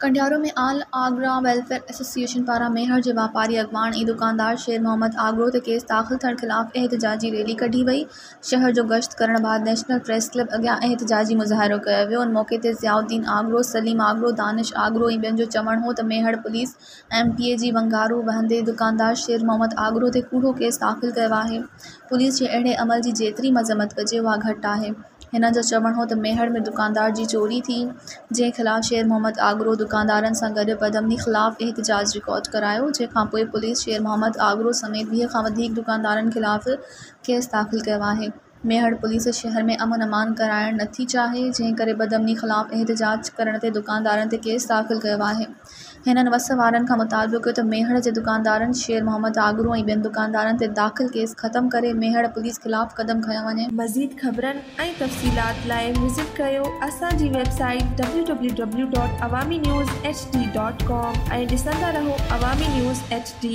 कंडियारो में आल Agra welfare association पारां मेहर के वापारी अगवान ऐं दुकानदार शेर मोहम्मद आगरो ते केस दाख़िल थियण ख़िलाफ़ एहतजाजी रैली कढी वई। शहर जो गश्त करण बाद नेशनल प्रेस क्लब अॻियां एहतजाजी मुज़ाहिरो कयो वियो। उन मौक़े ते ज़ियाउद्दीन आगरो, सलीम आगरो, दानिश आगरो ऐं ॿियनि जो चवणु हो त मेहर पुलिस MTA जी वंगारू वहंदे दुकानदार शेर मोहम्मद आगरो ते कूड़ो केस दाख़िल कयो आहे। पुलिस जे अहिड़े अमल जी जेतिरी मज़म्मत कजे उहा घटि आहे। हिननि जो चवणु हो त मेहर में दुकानदार जी चोरी थी, जंहिं ख़िलाफ़ शेर मोहम्मद आगरो दुकानदारनि सां गॾु बदअमनी ख़िलाफ़ एहतजाज रिकॉर्ड करायो, जंहिंखां पोइ पुलिस शेर मोहम्मद आगरो समेत 20 खां वधीक दुकानदारनि ख़िलाफ़ केस दाख़िल कयो आहे। मेहर पुलिस शहर में अमन अमान कराइण नथी चाहे, जंहिं करे बदअमनी ख़िलाफ़ एहतजाज करण ते दुकानदारनि ते केस दाख़िल कयो आहे। हिननि वस वारनि खां मुतालबो कयो त मेहर जे दुकानदारनि शेर मोहम्मद आगरो ऐं ॿियनि दुकानदारनि ते दाख़िल केस ख़त्म करे मेहर पुलिस ख़िलाफ़ क़दम खंयो वञे। मज़ीद ख़बरनि ऐं तफ़सीलात लाइ विज़िट कयो असांजी वेबसाइट www.awamiNewsHD.com ऐं ॾिसंदा रहो अवामी न्यूज़ HD।